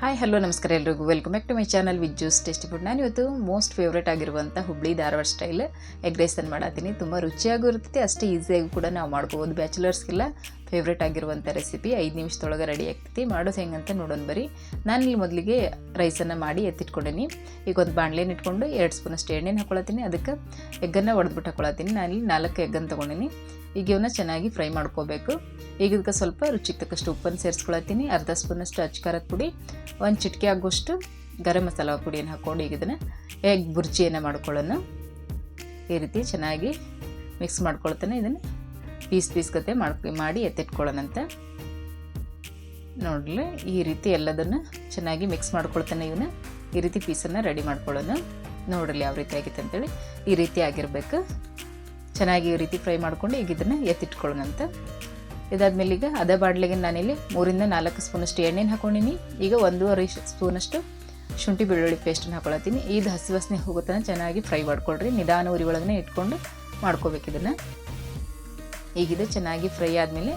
Hi hello ನಮಸ್ಕಾರ ಎಲ್ಲರಿಗೂ welcome back to my channel with juice tasty food. ನಾನು ಇವತ್ತು ಮೋಸ್ಟ್ ಫೇವ್ರೇಟ್ ಆಗಿರುವಂಥ ಹುಬ್ಳಿ ಧಾರವಾಡ ಸ್ಟೈಲ್ ಎಗ್ ರೈಸನ್ನು ಮಾಡತ್ತೀನಿ. ತುಂಬ ರುಚಿಯಾಗೂ ಇರ್ತೈತಿ, ಅಷ್ಟೇ ಈಸಿಯಾಗಿ ಕೂಡ ನಾವು ಮಾಡ್ಕೋಬೋದು. ಬ್ಯಾಚುಲರ್ಸ್ಗೆಲ್ಲ ಫೇವ್ರೇಟ್ ಆಗಿರುವಂಥ ರೆಸಿಪಿ 5 ನಿಮಿಷದೊಳಗೆ ರೆಡಿ ಆಗ್ತೈತಿ. ಮಾಡೋದು ಹೆಂಗಂತ ನೋಡೋಣ ಬರ್ರಿ. ನಾನಿಲ್ಲಿ ಮೊದಲಿಗೆ ರೈಸನ್ನು ಮಾಡಿ ಎತ್ತಿಟ್ಕೊಂಡೇನಿ. ಈಗ ಒಂದು ಬಾಣಲೆನ ಇಟ್ಕೊಂಡು 2 ಸ್ಪೂನಷ್ಟು ಎಣ್ಣೆನ ಹಾಕೊಳತ್ತೀನಿ. ಅದಕ್ಕೆ ಎಗ್ಗನ್ನು ಒಡೆದ್ಬಿಟ್ಟು ಹಾಕೊಳತ್ತೀನಿ. ನಾನಿಲ್ಲಿ 4 ಎಗ್ಗನ್ನು ತೊಗೊಂಡಿನಿ. ಈಗ ಇವನ್ನ ಚೆನ್ನಾಗಿ ಫ್ರೈ ಮಾಡ್ಕೋಬೇಕು. ಈಗ ಇದಕ್ಕೆ ಸ್ವಲ್ಪ ರುಚಿಗೆ ತಕ್ಕಷ್ಟು ಉಪ್ಪನ್ನು ಸೇರಿಸ್ಕೊಳತ್ತೀನಿ. ಅರ್ಧ ಸ್ಪೂನಷ್ಟು ಅಚ್ಕಾರದ ಪುಡಿ, 1 ಚಿಟಿಕೆ ಆಗುವಷ್ಟು ಗರಂ ಮಸಾಲ ಪುಡಿಯನ್ನು ಹಾಕ್ಕೊಂಡು ಈಗ ಇದನ್ನು ಎಗ್ ಬುರ್ಜಿಯನ್ನು ಮಾಡ್ಕೊಳ್ಳೋಣ. ಈ ರೀತಿ ಚೆನ್ನಾಗಿ ಮಿಕ್ಸ್ ಮಾಡ್ಕೊಳ್ತಾನೆ. ಇದನ್ನು ಪೀಸ್ ಗತೆ ಮಾಡಿ ಎತ್ತಿಟ್ಕೊಳ್ಳೋಣಂತ. ನೋಡಲಿ ಈ ರೀತಿ ಎಲ್ಲದನ್ನು ಚೆನ್ನಾಗಿ ಮಿಕ್ಸ್ ಮಾಡ್ಕೊಳ್ತಾನೆ. ಇವನ್ನ ಈ ರೀತಿ ಪೀಸನ್ನು ರೆಡಿ ಮಾಡ್ಕೊಳ್ಳೋಣ. ನೋಡಲಿ ಯಾವ ರೀತಿ ಆಗಿತ್ತು ಅಂತೇಳಿ. ಈ ರೀತಿ ಆಗಿರಬೇಕು. ಚೆನ್ನಾಗಿ ಈ ರೀತಿ ಫ್ರೈ ಮಾಡ್ಕೊಂಡು ಈಗ ಇದನ್ನು ಎತ್ತಿಟ್ಕೊಳ್ಳೋಣಂತ. ಇದಾದ್ಮೇಲೆ ಈಗ ಅದೇ ಬಾಣಲೆಗೆ ನಾನಿಲ್ಲಿ 3 ರಿಂದ 4 ಸ್ಪೂನಷ್ಟು ಎಣ್ಣೆನ ಹಾಕೊಂಡಿನಿ. ಈಗ 1.5 ಸ್ಪೂನಷ್ಟು ಶುಂಠಿ ಬೆಳ್ಳುಳ್ಳಿ ಪೇಸ್ಟನ್ನು ಹಾಕೊಳತ್ತೀನಿ. ಇದು ಹಸಿ ವಾಸನೆ ಹೋಗುತ್ತಾನೆ ಚೆನ್ನಾಗಿ ಫ್ರೈ ಮಾಡ್ಕೊಳ್ರಿ. ನಿಧಾನ ಉರಿ ಒಳಗನೆ ಇಟ್ಕೊಂಡು ಮಾಡ್ಕೋಬೇಕು ಇದನ್ನು. ಈಗಿದು ಚೆನ್ನಾಗಿ ಫ್ರೈ ಆದಮೇಲೆ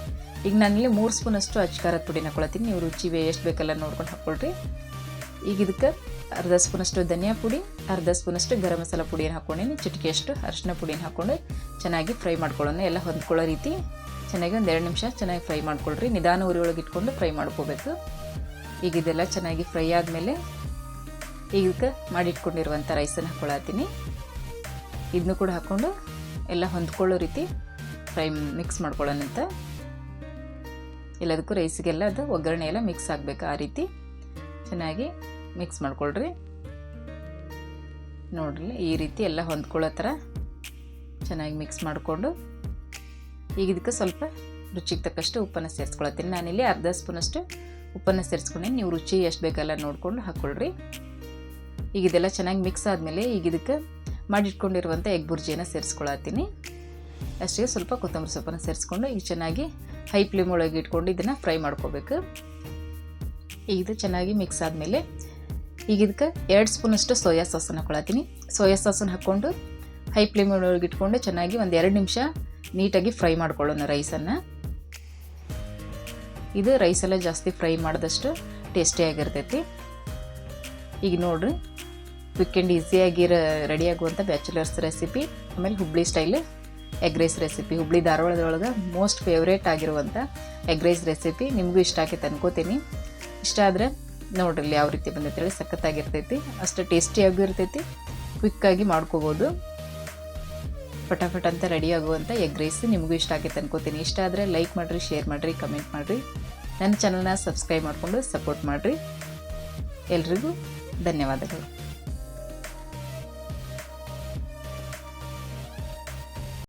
ಈಗ ನಾನಿಲ್ಲಿ 3 ಸ್ಪೂನಷ್ಟು ಅಚ್ಕಾರದ ಪುಡಿನ ಹಾಕೊಳತ್ತೀನಿ. ನೀವು ರುಚಿ ಎಷ್ಟು ಬೇಕಲ್ಲ ನೋಡ್ಕೊಂಡು ಹಾಕ್ಕೊಳ್ರಿ. ಈಗ ಇದಕ್ಕೆ ಅರ್ಧ ಸ್ಪೂನಷ್ಟು ಧನಿಯಾ ಪುಡಿ, ಅರ್ಧ ಸ್ಪೂನಷ್ಟು ಗರಂ ಮಸಾಲ ಪುಡಿಯನ್ನು ಹಾಕ್ಕೊಂಡೀನಿ. ಚಿಟಿಕೆಯಷ್ಟು ಅರಿಶಿನ ಪುಡಿನ ಹಾಕ್ಕೊಂಡು ಚೆನ್ನಾಗಿ ಫ್ರೈ ಮಾಡ್ಕೊಳ್ಳೋಣ. ಎಲ್ಲ ಹೊಂದ್ಕೊಳ್ಳೋ ರೀತಿ ಚೆನ್ನಾಗಿ 2 ನಿಮಿಷ ಚೆನ್ನಾಗಿ ಫ್ರೈ ಮಾಡ್ಕೊಳ್ರಿ. ನಿಧಾನ ಉರಿ ಒಳಗೆ ಇಟ್ಕೊಂಡು ಫ್ರೈ ಮಾಡ್ಕೋಬೇಕು. ಈಗ ಇದೆಲ್ಲ ಚೆನ್ನಾಗಿ ಫ್ರೈ ಆದಮೇಲೆ ಈಗ ಮಾಡಿಟ್ಕೊಂಡಿರುವಂಥ ರೈಸನ್ನು ಹಾಕ್ಕೊಳತ್ತೀನಿ. ಇದನ್ನು ಕೂಡ ಹಾಕ್ಕೊಂಡು ಎಲ್ಲ ಹೊಂದ್ಕೊಳ್ಳೋ ರೀತಿ ಫ್ರೈ ಮಿಕ್ಸ್ ಮಾಡ್ಕೊಳ್ಳೋಣಂತ. ಎಲ್ಲದಕ್ಕೂ ರೈಸಿಗೆಲ್ಲ ಅದು ಒಗ್ಗರಣೆ ಎಲ್ಲ ಮಿಕ್ಸ್ ಆಗಬೇಕು. ಆ ರೀತಿ ಚೆನ್ನಾಗಿ ಮಿಕ್ಸ್ ಮಾಡ್ಕೊಳ್ರಿ. ನೋಡ್ರಿ ಈ ರೀತಿ ಎಲ್ಲ ಹೊಂದ್ಕೊಳ್ಳೋ ಥರ ಚೆನ್ನಾಗಿ ಮಿಕ್ಸ್ ಮಾಡಿಕೊಂಡು ಈಗ ಇದಕ್ಕೆ ಸ್ವಲ್ಪ ರುಚಿಗೆ ತಕ್ಕಷ್ಟು ಉಪ್ಪನ್ನು ಸೇರಿಸ್ಕೊಳತ್ತೀನಿ. ನಾನಿಲ್ಲಿ ಅರ್ಧ ಸ್ಪೂನಷ್ಟು ಉಪ್ಪನ್ನು ಸೇರಿಸ್ಕೊಂಡೆ. ನೀವು ರುಚಿ ಎಷ್ಟು ಬೇಕಲ್ಲ ನೋಡಿಕೊಂಡು ಹಾಕ್ಕೊಳ್ರಿ. ಈಗ ಇದೆಲ್ಲ ಚೆನ್ನಾಗಿ ಮಿಕ್ಸ್ ಆದಮೇಲೆ ಈಗ ಇದಕ್ಕೆ ಮಾಡಿಟ್ಕೊಂಡಿರುವಂಥ ಎಗ್ ಬುರ್ಜಿಯನ್ನು ಸೇರಿಸ್ಕೊಳತ್ತೀನಿ. ಅಷ್ಟೇ ಸ್ವಲ್ಪ ಕೊತ್ತಂಬರಿ ಸೊಪ್ಪನ್ನು ಸೇರಿಸ್ಕೊಂಡು ಈಗ ಚೆನ್ನಾಗಿ ಹೈ ಫ್ಲೇಮ್ ಒಳಗೆ ಇಟ್ಕೊಂಡು ಇದನ್ನು ಫ್ರೈ ಮಾಡ್ಕೋಬೇಕು. ಈಗ ಇದು ಚೆನ್ನಾಗಿ ಮಿಕ್ಸ್ ಆದಮೇಲೆ ಈಗ ಇದಕ್ಕೆ 2 ಸ್ಪೂನಷ್ಟು ಸೋಯಾ ಸಾಸನ್ನು ಹಾಕೊಳತ್ತೀನಿ. ಸೋಯಾ ಸಾಸನ್ನು ಹಾಕ್ಕೊಂಡು ಹೈ ಫ್ಲೇಮ್ ಒಳಗೆ ಇಟ್ಕೊಂಡು ಚೆನ್ನಾಗಿ 1-2 ನಿಮಿಷ ನೀಟಾಗಿ ಫ್ರೈ ಮಾಡ್ಕೊಳ್ಳೋಣ ರೈಸನ್ನು. ಇದು ರೈಸೆಲ್ಲ ಜಾಸ್ತಿ ಫ್ರೈ ಮಾಡಿದಷ್ಟು ಟೇಸ್ಟಿಯಾಗಿರ್ತೈತಿ. ಈಗ ನೋಡ್ರಿ ಕ್ವಿಕ್ ಆ್ಯಂಡ್ ಈಸಿಯಾಗಿ ರೆಡಿ ಆಗುವಂಥ ಬ್ಯಾಚುಲರ್ಸ್ ರೆಸಿಪಿ, ಆಮೇಲೆ Hubli style egg rice recipe, Hubli ಧಾರವಾಡದೊಳಗೆ ಮೋಸ್ಟ್ ಫೇವ್ರೇಟ್ ಆಗಿರುವಂಥ ಎಗ್ ರೈಸ್ ರೆಸಿಪಿ. ನಿಮಗೂ ಇಷ್ಟ ಆಗೈತೆ ಅನ್ಕೋತೀನಿ. ಇಷ್ಟ ಆದರೆ ನೋಡ್ರಿ ಯಾವ ರೀತಿ ಬಂದೈತೆ, ಸಖತ್ತಾಗಿರ್ತೈತಿ. ಅಷ್ಟು ಟೇಸ್ಟಿಯಾಗೂ ಇರ್ತೈತಿ, ಕ್ವಿಕ್ಕಾಗಿ ಮಾಡ್ಕೋಬೋದು. ಫಟಾಫಟ್ ಅಂತ ರೆಡಿ ಆಗುವಂಥ ಎಗ್ ರೈಸ್ ನಿಮಗೂ ಇಷ್ಟ ಆಗೈತೆ ಅನ್ಕೋತೀನಿ. ಇಷ್ಟ ಆದರೆ ಲೈಕ್ ಮಾಡಿರಿ, ಶೇರ್ ಮಾಡಿರಿ, ಕಮೆಂಟ್ ಮಾಡಿರಿ. ನನ್ನ ಚಾನಲ್ನ ಸಬ್ಸ್ಕ್ರೈಬ್ ಮಾಡಿಕೊಂಡು ಸಪೋರ್ಟ್ ಮಾಡಿರಿ. ಎಲ್ರಿಗೂ ಧನ್ಯವಾದಗಳು.